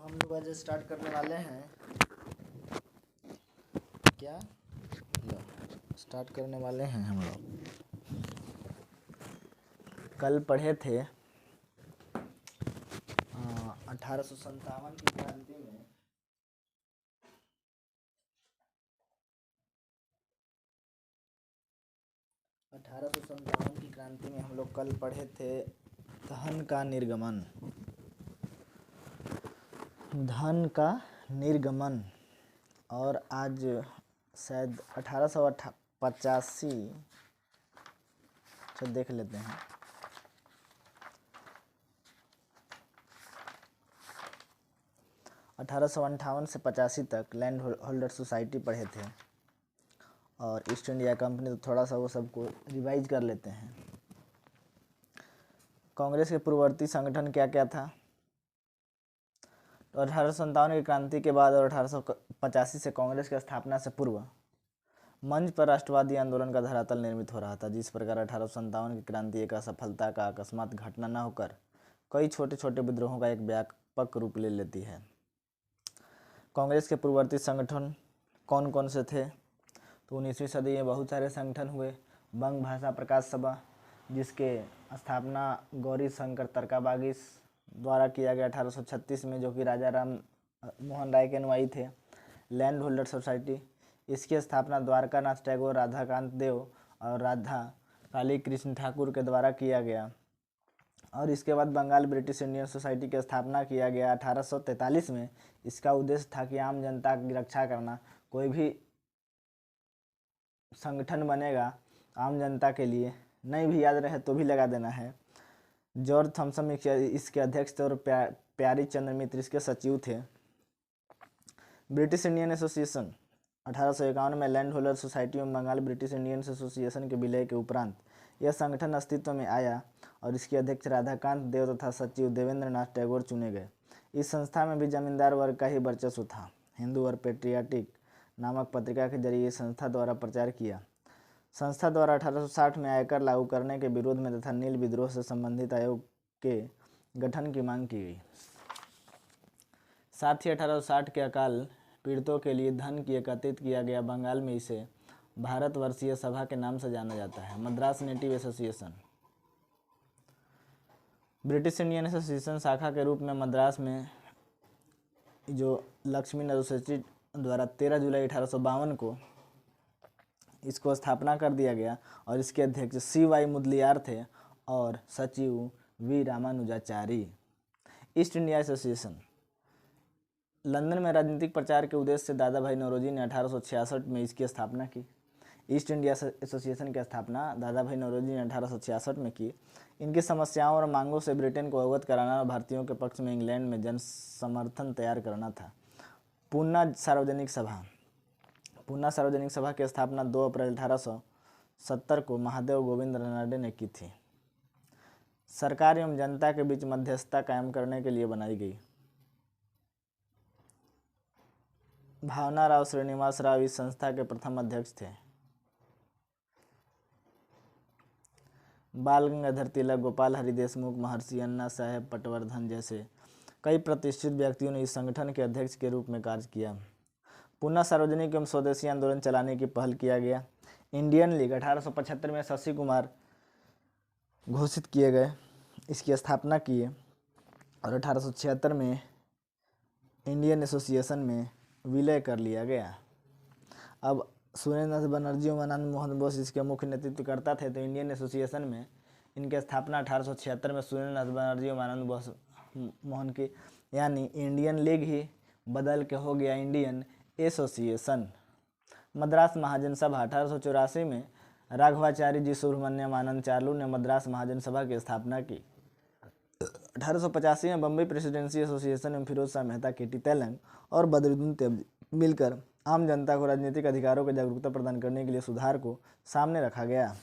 हम लोग आज स्टार्ट करने वाले हैं क्या स्टार्ट करने वाले हैं हम लोग। कल पढ़े थे 1857 की क्रांति में 1857 की क्रांति में हम लोग कल पढ़े थे धन का निर्गमन। धन का निर्गमन और आज शायद 1885 तो देख लेते हैं। 1858 से 85 तक लैंड होल्डर सोसाइटी पढ़े थे और ईस्ट इंडिया कंपनी, तो थोड़ा सा वो सबको रिवाइज कर लेते हैं। कांग्रेस के पूर्ववर्ती संगठन क्या क्या था? तो 1857 की क्रांति के बाद और 1885 से कांग्रेस की स्थापना से पूर्व मंच पर राष्ट्रवादी आंदोलन का धरातल निर्मित हो रहा था। जिस प्रकार 1857 की क्रांति एक असफलता का अकस्मात घटना न होकर कई छोटे छोटे विद्रोहों का एक व्यापक रूप ले लेती है। कांग्रेस के पूर्ववर्ती संगठन कौन कौन से थे? तो 19वीं सदी में बहुत सारे संगठन हुए। बंग भाषा प्रकाश सभा, जिसके स्थापना गौरी शंकर तरकाबागी द्वारा किया गया 1836 में, जो कि राजा राम मोहन राय के अनुयायी थे। लैंड होल्डर सोसाइटी, इसकी स्थापना द्वारकानाथ टैगोर, राधाकांत देव और राधा काली कृष्ण ठाकुर के द्वारा किया गया। और इसके बाद बंगाल ब्रिटिश इंडियन सोसाइटी की स्थापना किया गया 1843 में। इसका उद्देश्य था कि आम जनता की रक्षा करना। कोई भी संगठन बनेगा आम जनता के लिए, नहीं भी याद रहे तो भी लगा देना है। जॉर्ज थॉमसन इसके अध्यक्ष थे और प्यारी चंद्र मित्र इसके सचिव थे। ब्रिटिश इंडियन एसोसिएशन 1851 में लैंड होल्डर सोसाइटी में बंगाल ब्रिटिश इंडियन एसोसिएशन के विलय के उपरांत यह संगठन अस्तित्व में आया और इसके अध्यक्ष राधाकांत देव तथा सचिव देवेंद्र नाथ टैगोर चुने गए। इस संस्था में भी जमींदार वर्ग का ही वर्चस्व था। हिंदू और पेट्रियाटिक नामक पत्रिका के जरिए संस्था द्वारा प्रचार किया। संस्था द्वारा 1860 में आयकर लागू करने के विरोध में तथा नील विद्रोह से संबंधित आयोग के गठन की मांग की गई। साथ ही 1860 के अकाल पीड़ितों के लिए धन की एकत्रित किया गया। बंगाल में इसे भारतवर्षीय सभा के नाम से जाना जाता है। Madras native association, British Indian association शाखा के रूप में मद्रास में जो लक्ष्मी नरोसेची द्वारा 13 जुलाई 1852 को इसको स्थापना कर दिया गया और इसके अध्यक्ष CY मुदलियार थे और सचिव V Ramanujachari. East India Association, London में राजनीतिक प्रचार के उद्देश्य से दादा भाई नौरोजी ने 1866 में इसकी स्थापना की। ईस्ट इंडिया एसोसिएशन की स्थापना दादा भाई नौरोजी ने 1866 में की। इनकी समस्याओं और मांगों से ब्रिटेन को अवगत कराना और भारतीयों के पक्ष में इंग्लैंड में जन समर्थन तैयार करना था। पूना सार्वजनिक सभा, पूना सार्वजनिक सभा की स्थापना 2 अप्रैल 1870 को महादेव गोविंद रानडे ने की थी। सरकार एवं जनता के बीच मध्यस्थता कायम करने के लिए बनाई गई। भावना राव श्रीनिवास राव इस संस्था के प्रथम अध्यक्ष थे। बाल गंगाधर तिलक, गोपाल हरि देशमुख, महर्षि अन्ना साहेब पटवर्धन जैसे कई प्रतिष्ठित व्यक्तियों ने इस संगठन के अध्यक्ष के रूप में कार्य किया। पुनः सार्वजनिक एवं स्वदेशी आंदोलन चलाने की पहल किया गया। इंडियन लीग 1875 में शशि कुमार घोषित किए गए, इसकी स्थापना किए और 1876 में इंडियन एसोसिएशन में विलय कर लिया गया। अब सुरेंद्रनाथ बनर्जी और आनंद मोहन बोस इसके मुख्य नेतृत्वकर्ता थे। तो इंडियन एसोसिएशन में इनकी स्थापना 1876 में सुरेंद्रनाथ बनर्जी और आनंद बोस मोहन की, यानी इंडियन लीग ही बदल के हो गया इंडियन एसोसिएशन। मद्रास महाजन सभा 1884 में राघवाचार्य जी सुब्रमण्यम आनंद चार्लू ने मद्रास महाजन सभा की स्थापना की। 1885 में बम्बई प्रेसिडेंसी एसोसिएशन में फिरोज शाह मेहता, KT तेलंग और बदरुद्दीन तैयब मिलकर आम जनता को राजनीतिक अधिकारों की जागरूकता प्रदान करने के लिए सुधार को सामने रखा गया।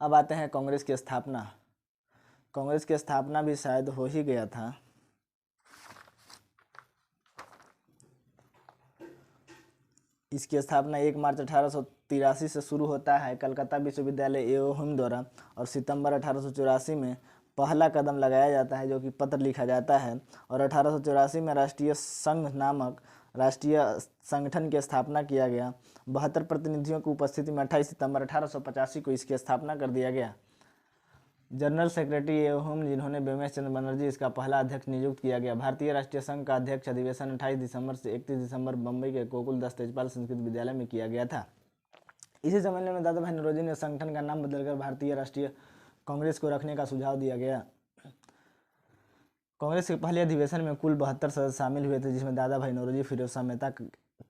अब आते हैं कांग्रेस की स्थापना। कांग्रेस की स्थापना भी शायद हो ही गया था। इसकी स्थापना 1 मार्च 1883 से शुरू होता है कलकत्ता विश्वविद्यालय AOHM द्वारा और सितंबर 1884 में पहला कदम लगाया जाता है, जो कि पत्र लिखा जाता है। और 1884 में राष्ट्रीय संघ नामक राष्ट्रीय संगठन की स्थापना किया गया। 72 प्रतिनिधियों की उपस्थिति में 28 सितंबर 1885 को इसकी स्थापना कर दिया गया। जनरल सेक्रेटरी एवं जिन्होंने बेमेश चंद्र बनर्जी इसका पहला अध्यक्ष नियुक्त किया गया। भारतीय राष्ट्रीय संघ का अध्यक्ष अधिवेशन 28 दिसंबर से 31 दिसंबर बम्बई के गोकुल दास तेजपाल संस्कृत विद्यालय में किया गया था। इसी सम्मेलन में दादा भाई नौरोजी ने संगठन का नाम बदलकर भारतीय राष्ट्रीय कांग्रेस को रखने का सुझाव दिया गया। कांग्रेस के पहले अधिवेशन में कुल 72 सदस्य शामिल हुए थे, जिसमें दादा भाई नौरोजी, फिरोज शाह मेहता,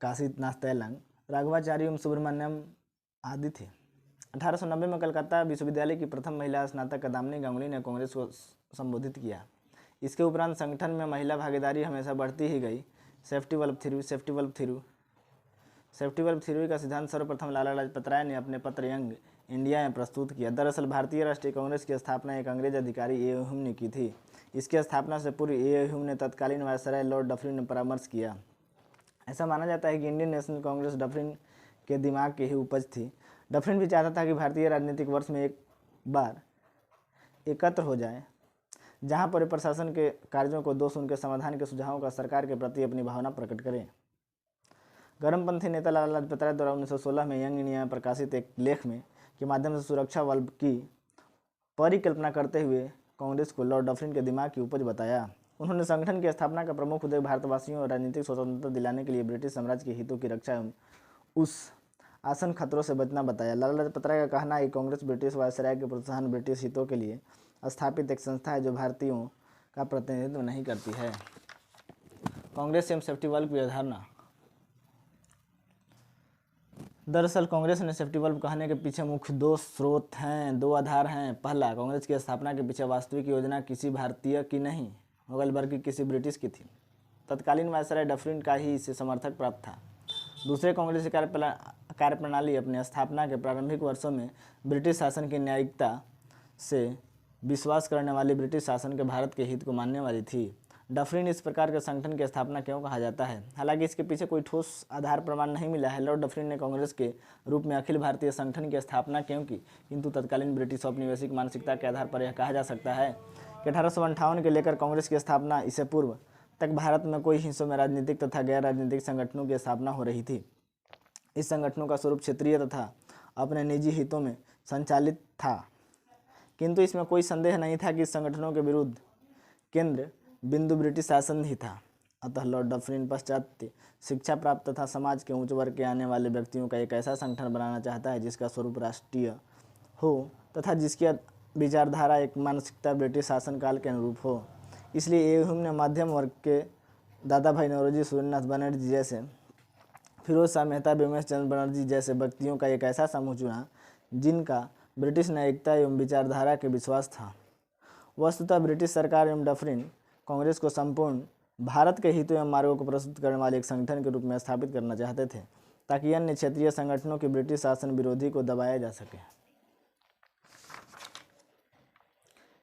काशीनाथ तैलंग, राघवाचारी एवं सुब्रमण्यम आदि थे। 1890 में कलकत्ता विश्वविद्यालय की प्रथम महिला स्नातक कदामिनी गांगुली ने कांग्रेस को संबोधित किया। इसके उपरांत संगठन में महिला भागीदारी हमेशा बढ़ती ही गई। सेफ्टी बल्ब थ्योरी का सिद्धांत सर्वप्रथम लाला लाजपत राय ने अपने पत्र यंग इंडिया में प्रस्तुत किया। दरअसल भारतीय राष्ट्रीय कांग्रेस की स्थापना एक अंग्रेज अधिकारी ए ह्यूम ने की थी। इसकी स्थापना से पूर्व ए ह्यूम ने तत्कालीन वायसराय लॉर्ड डफरिन ने परामर्श किया। ऐसा माना जाता है कि इंडियन नेशनल कांग्रेस डफरिन के दिमाग की ही उपज थी। डफरिन भी चाहता था कि भारतीय राजनीतिक वर्ष में एक बार एकत्र हो जाए, जहां पर प्रशासन के कार्यों को दोष उनके समाधान के सुझावों का सरकार के प्रति अपनी भावना प्रकट करें। गर्मपंथी नेता लाला लाजपत राय द्वारा 1916 में यंग इंडिया में प्रकाशित एक लेख में के माध्यम से सुरक्षा बल्ब की परिकल्पना करते हुए कांग्रेस को लॉर्ड डफरिन के दिमाग की उपज बताया। उन्होंने संगठन की स्थापना का प्रमुख उद्देश्य भारतवासियों और राजनीतिक स्वतंत्रता दिलाने के लिए ब्रिटिश साम्राज्य के हितों की रक्षा एवं उस आसन खतरों से बचना बताया। लाला लाजपत राय का कहना है कि कांग्रेस ब्रिटिश वायसराय के प्रोत्साहन ब्रिटिश हितों के लिए स्थापित एक संस्था है जो भारतीयों का प्रतिनिधित्व नहीं करती है। कांग्रेस एवं सेफ्टी बल्ब की अवधारणा। दरअसल कांग्रेस ने सेफ्टी बल्ब कहने के पीछे मुख्य दो आधार हैं। पहला, कांग्रेस की स्थापना के पीछे वास्तविक योजना किसी भारतीय की नहीं बल्कि किसी ब्रिटिश की थी। तत्कालीन वायसराय डफरिन का ही इसे समर्थक प्राप्त था। दूसरे, कांग्रेस की कार्यप्रणाली अपनी स्थापना के प्रारंभिक वर्षों में ब्रिटिश शासन की न्यायिकता से विश्वास करने वाली ब्रिटिश शासन के भारत के हित को मानने वाली थी। डफरिन इस प्रकार के संगठन की स्थापना क्यों कहा जाता है? हालांकि इसके पीछे कोई ठोस आधार प्रमाण नहीं मिला है। लॉर्ड डफरिन ने कांग्रेस के रूप में अखिल भारतीय संगठन की स्थापना क्यों की, किंतु तत्कालीन ब्रिटिश औपनिवेशिक मानसिकता के आधार पर यह कहा जा सकता है कि 1858 के लेकर कांग्रेस की स्थापना इससे पूर्व तक भारत में कई हिस्सों में राजनीतिक तथा गैर राजनीतिक संगठनों की स्थापना हो रही थी। इस संगठनों का स्वरूप क्षेत्रीय तथा अपने निजी हितों में संचालित था, किंतु इसमें कोई संदेह नहीं था कि इस संगठनों के विरुद्ध केंद्र बिंदु ब्रिटिश शासन ही था। अतः लॉर्ड डफरिन पाश्चात्य शिक्षा प्राप्त तथा समाज के उच्च वर्ग के आने वाले व्यक्तियों का एक ऐसा संगठन बनाना चाहता है जिसका स्वरूप राष्ट्रीय हो तथा जिसकी विचारधारा एक मानसिकता ब्रिटिश शासन काल के अनुरूप हो। इसलिए ए ह्यूम ने मध्यम वर्ग के दादा भाई नौरोजी, सूर्यनाथ बनर्जी जैसे, फिरोज शाह मेहता, बेमेश चंद्र बनर्जी जैसे व्यक्तियों का एक ऐसा समूह चुना जिनका ब्रिटिश न्यायिकता एवं विचारधारा के विश्वास था। वस्तुतः ब्रिटिश सरकार एवं डफरिन कांग्रेस को संपूर्ण भारत के हितों एवं मार्गों को प्रस्तुत करने वाले एक संगठन के रूप में स्थापित करना चाहते थे, ताकि अन्य क्षेत्रीय संगठनों की ब्रिटिश शासन विरोधी को दबाया जा सके।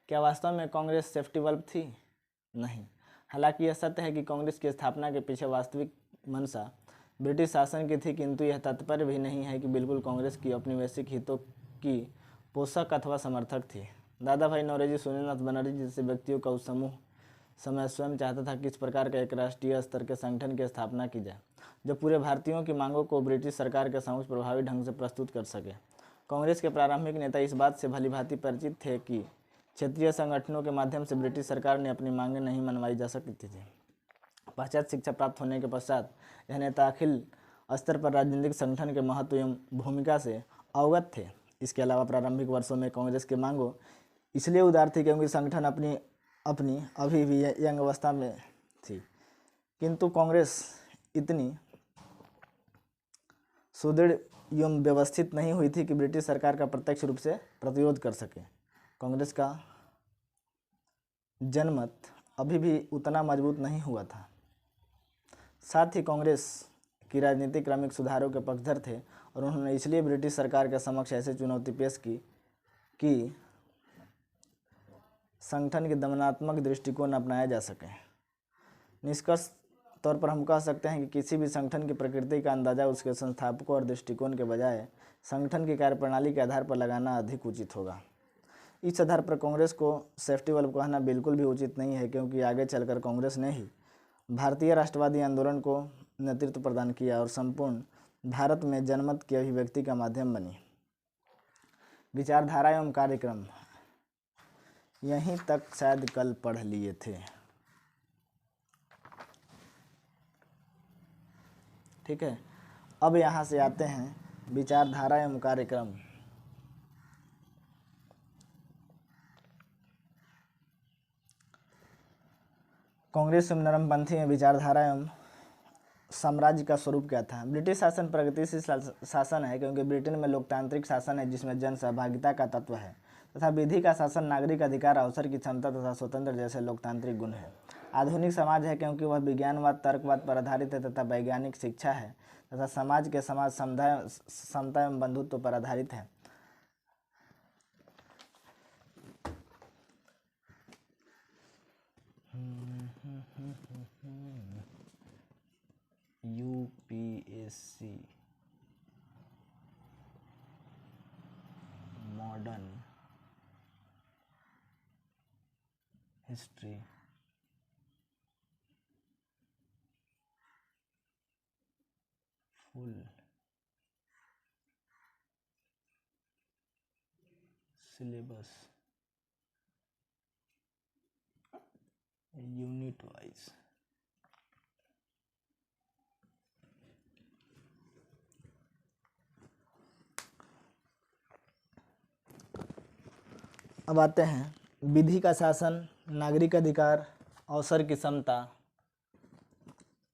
क्या वास्तव में कांग्रेस सेफ्टी बल्ब थी? नहीं। हालांकि यह सत्य है कि कांग्रेस की स्थापना के पीछे वास्तविक मंशा ब्रिटिश शासन की थी, किंतु यह तात्पर्य भी नहीं है कि बिल्कुल कांग्रेस की औपनिवेशिक हितों की पोषक अथवा समर्थक थी। दादा भाई नौरोजी, सूर्यनाथ बनर्जी जैसे व्यक्तियों का उस समूह समय स्वयं चाहता था कि इस प्रकार के एक राष्ट्रीय स्तर के संगठन की स्थापना की जाए जो पूरे भारतीयों की मांगों को ब्रिटिश सरकार के समक्ष प्रभावी ढंग से प्रस्तुत कर सके। कांग्रेस के प्रारंभिक नेता इस बात से भलीभांति परिचित थे कि क्षेत्रीय संगठनों के माध्यम से ब्रिटिश सरकार ने अपनी मांगें नहीं मनवाई जा सकती थी। पाश्चात्य शिक्षा प्राप्त होने के पश्चात यह नेता अखिल स्तर पर राजनीतिक संगठन के महत्व एवं भूमिका से अवगत थे। इसके अलावा प्रारंभिक वर्षों में कांग्रेस की मांगों इसलिए उदार थी क्योंकि संगठन अपनी अभी भी यंग अवस्था में थी, किंतु कांग्रेस इतनी सुदृढ़ एवं व्यवस्थित नहीं हुई थी कि ब्रिटिश सरकार का प्रत्यक्ष रूप से प्रतिरोध कर सके। कांग्रेस का जनमत अभी भी उतना मजबूत नहीं हुआ था। साथ ही कांग्रेस की राजनीतिक क्रमिक सुधारों के पक्षधर थे और उन्होंने इसलिए ब्रिटिश सरकार के समक्ष ऐसे चुनौती पेश की कि संगठन के दमनात्मक दृष्टिकोण अपनाया जा सके। निष्कर्ष तौर पर हम कह सकते हैं कि किसी भी संगठन की प्रकृति का अंदाजा उसके संस्थापकों और दृष्टिकोण के बजाय संगठन की कार्यप्रणाली के आधार पर लगाना अधिक उचित होगा। इस आधार पर कांग्रेस को सेफ्टी बल्ब कहना बिल्कुल भी उचित नहीं है, क्योंकि आगे चलकर कांग्रेस ने ही भारतीय राष्ट्रवादी आंदोलन को नेतृत्व प्रदान किया और संपूर्ण भारत में जनमत की अभिव्यक्ति का माध्यम बनी। विचारधारा एवं कार्यक्रम यहीं तक शायद कल पढ़ लिए थे। ठीक है, अब यहाँ से आते हैं विचारधारा एवं कार्यक्रम। कांग्रेस एवं नरमपंथी में विचारधारा एवं साम्राज्य का स्वरूप क्या था? ब्रिटिश शासन प्रगतिशील शासन है, क्योंकि ब्रिटेन में लोकतांत्रिक शासन है जिसमें जन सहभागिता का तत्व है, तथा विधि का शासन नागरिक अधिकार, अवसर की क्षमता तथा स्वतंत्र जैसे लोकतांत्रिक गुण है। आधुनिक समाज है, क्योंकि वह विज्ञानवाद तर्कवाद पर आधारित है तथा वैज्ञानिक शिक्षा है, तथा समाज के समाज समता एवं बंधुत्व पर आधारित है। UPSC modern history full syllabus unit wise. अब आते हैं विधि का शासन, नागरिक अधिकार, अवसर की समता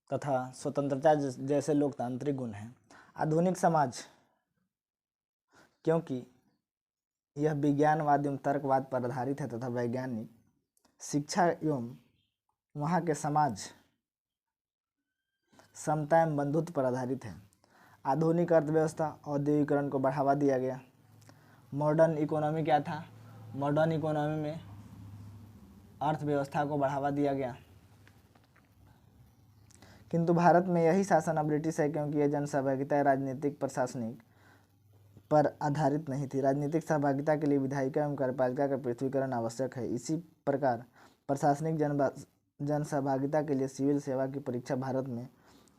तथा स्वतंत्रता जैसे लोकतांत्रिक गुण हैं। आधुनिक समाज, क्योंकि यह विज्ञानवाद एवं तर्कवाद पर आधारित है तथा वैज्ञानिक शिक्षा एवं वहाँ के समाज समता एवं बंधुत्व पर आधारित है। आधुनिक अर्थव्यवस्था, औद्योगिकरण को बढ़ावा दिया गया। मॉडर्न इकोनॉमी क्या था? मॉडर्न इकोनॉमी में अर्थव्यवस्था को बढ़ावा दिया गया। किंतु भारत में यही शासन अब ब्रिटिश है, क्योंकि यह जन सहभागिता राजनीतिक प्रशासनिक पर आधारित नहीं थी। राजनीतिक सहभागिता के लिए विधायिका एवं कार्यपालिका का पृथ्वीकरण आवश्यक है। इसी प्रकार प्रशासनिक जन सहभागिता के लिए सिविल सेवा की परीक्षा भारत में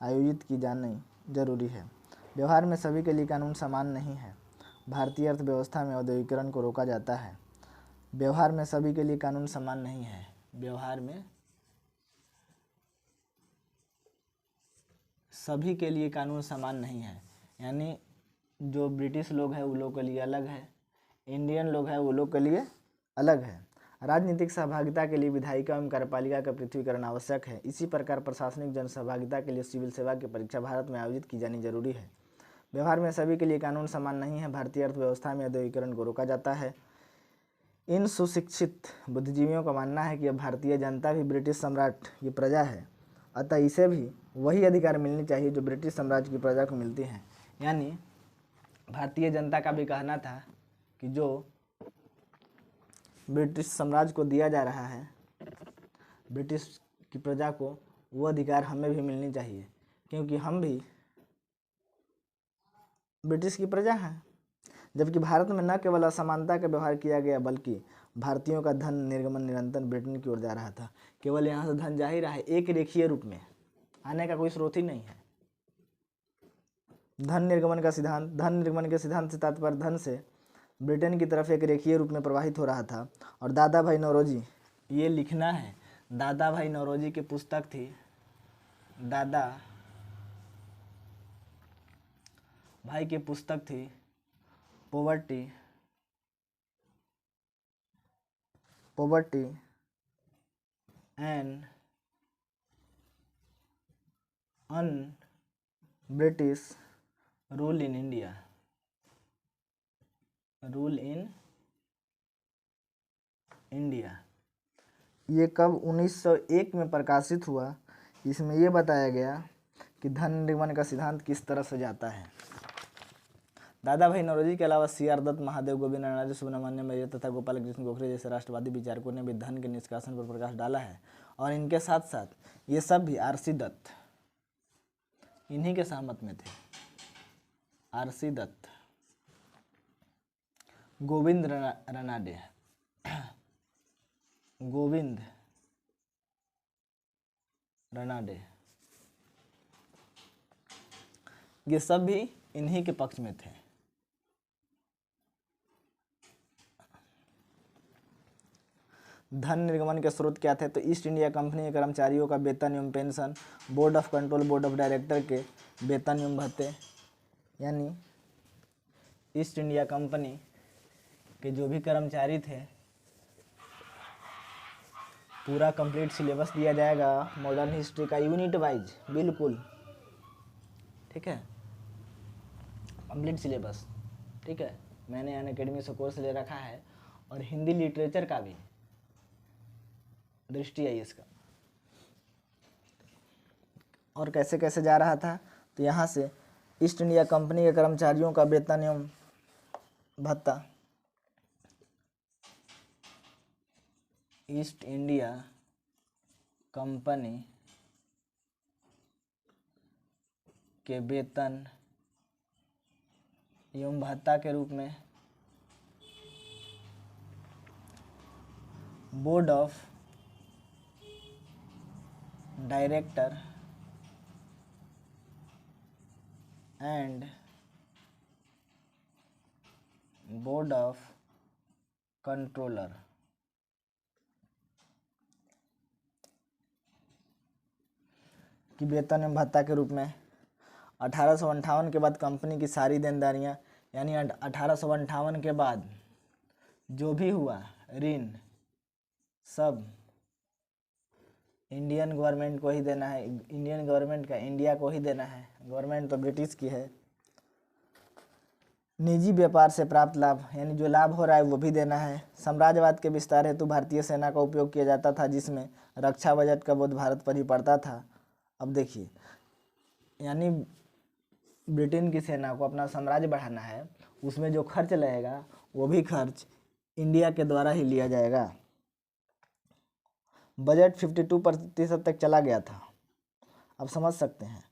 आयोजित की जानी जरूरी है। व्यवहार में सभी के लिए कानून समान नहीं है। भारतीय अर्थव्यवस्था में औद्योगिकरण को रोका जाता है। व्यवहार में सभी के लिए कानून समान नहीं है। व्यवहार में सभी के लिए कानून समान नहीं है, यानी जो ब्रिटिश लोग हैं वो लोग के लिए अलग है, इंडियन लोग हैं वो लोग के लिए अलग है। राजनीतिक सहभागिता के लिए विधायिका एवं कार्यपालिका का पृथ्वीकरण आवश्यक है। इसी प्रकार प्रशासनिक जन सहभागिता के लिए सिविल सेवा की परीक्षा भारत में आयोजित की जानी जरूरी है। व्यवहार में सभी के लिए कानून समान नहीं है। भारतीय अर्थव्यवस्था में औद्योगिकरण को रोका जाता है। इन सुशिक्षित बुद्धिजीवियों का मानना है कि अब भारतीय जनता भी ब्रिटिश सम्राट की प्रजा है, अतः इसे भी वही अधिकार मिलनी चाहिए जो ब्रिटिश साम्राज्य की प्रजा को मिलती हैं। यानी भारतीय जनता का भी कहना था कि जो ब्रिटिश साम्राज्य को दिया जा रहा है, ब्रिटिश की प्रजा को, वो अधिकार हमें भी मिलनी चाहिए, क्योंकि हम भी ब्रिटिश की प्रजा हैं। जबकि भारत में न केवल असमानता का व्यवहार किया गया, बल्कि भारतीयों का धन निर्गमन निरंतर ब्रिटेन की ओर जा रहा था। केवल यहाँ से धन जा ही रहा है, एक रेखीय रूप में, आने का कोई स्रोत ही नहीं है। धन निर्गमन के सिद्धांत से तात्पर्य धन से ब्रिटेन की तरफ एक रेखीय रूप में प्रवाहित हो रहा था। और दादा भाई नौरोजी, ये लिखना है, दादा भाई नौरोजी की पुस्तक थी, दादा भाई की पुस्तक थी poverty and un British rule in India. ये कब 1901 में प्रकाशित हुआ। इसमें यह बताया गया कि धन निर्गमन का सिद्धांत किस तरह से जाता है। दादा भाई नौरोजी के अलावा C.R. दत्त, महादेव गोविंद, नानाजी सुब्रमण्यम अय्यर तथा गोपाल कृष्ण गोखले जैसे राष्ट्रवादी विचारकों ने भी धन के निष्कासन पर प्रकाश डाला है। और इनके साथ साथ ये सब भी R.C. दत्त इन्हीं के सहमत में थे। R.C. दत्त, गोविंद रनाडे, गोविंद रनाडे, ये सब भी इन्हीं के पक्ष में थे। धन निर्गमन के स्रोत क्या थे? तो ईस्ट इंडिया कंपनी के कर्मचारियों का वेतन एवं pension, board of control, board of director के वेतन एवं भत्ते, यानी ईस्ट इंडिया कंपनी के जो भी कर्मचारी थे, पूरा कंप्लीट सिलेबस दिया जाएगा मॉडर्न हिस्ट्री का यूनिट वाइज, बिल्कुल ठीक है, कंप्लीट सिलेबस, ठीक है। मैंने अनअकैडमी से कोर्स ले रखा है और हिंदी लिटरेचर का भी दृष्टि है इसका। और कैसे कैसे जा रहा था? तो यहाँ से ईस्ट इंडिया कंपनी के कर्मचारियों का वेतन एवं भत्ता, ईस्ट इंडिया कंपनी के वेतन एवं भत्ता के रूप में board of director and board of controller की वेतन एवं भत्ता के रूप में 1858 के बाद कंपनी की सारी देनदारियां, यानी 1858 के बाद जो भी हुआ ऋण सब इंडियन गवर्नमेंट को ही देना है। इंडियन गवर्नमेंट का इंडिया को ही देना है, गवर्नमेंट तो ब्रिटिश की है। निजी व्यापार से प्राप्त लाभ, यानी जो लाभ हो रहा है वो भी देना है। साम्राज्यवाद के विस्तार हेतु भारतीय सेना का उपयोग किया जाता था, जिसमें रक्षा बजट का बोझ भारत पर ही पड़ता था। अब देखिए, यानी ब्रिटेन की सेना को अपना साम्राज्य बढ़ाना है, उसमें जो खर्च लगेगा वो भी खर्च इंडिया के द्वारा ही लिया जाएगा। बजट 52% तक चला गया था। अब समझ सकते हैं,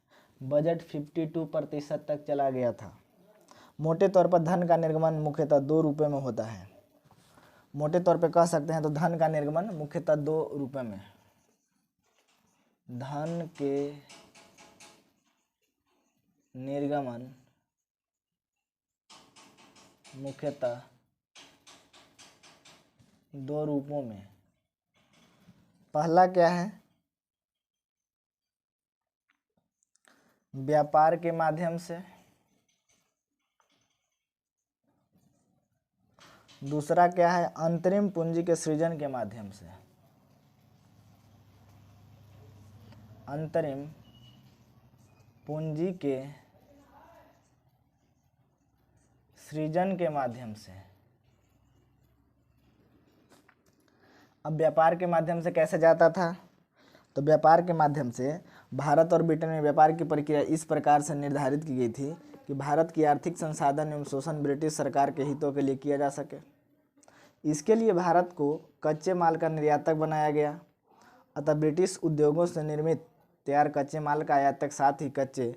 बजट 52% तक चला गया था। मोटे तौर पर धन का निर्गमन मुख्यतः 2 रूपों में होता है। मोटे तौर पे कह सकते हैं तो धन का निर्गमन मुख्यतः 2 रूपों में, धन के निर्गमन मुख्यतः 2 रूपों में। पहला क्या है? व्यापार के माध्यम से, दूसरा क्या है? अंतरिम पूंजी के सृजन के माध्यम से। अंतरिम पूंजी के सृजन के माध्यम से। अब व्यापार के माध्यम से कैसे जाता था? तो व्यापार के माध्यम से भारत और ब्रिटेन में व्यापार की प्रक्रिया इस प्रकार से निर्धारित की गई थी कि भारत की आर्थिक संसाधन एवं शोषण ब्रिटिश सरकार के हितों के लिए किया जा सके। इसके लिए भारत को कच्चे माल का निर्यातक बनाया गया, अतः ब्रिटिश उद्योगों से निर्मित तैयार कच्चे माल का आयातक, साथ ही कच्चे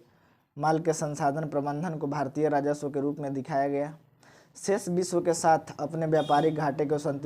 माल के संसाधन प्रबंधन को भारतीय राजस्व के रूप में दिखाया गया। शेष विश्व के साथ अपने व्यापारिक घाटे को संतुलित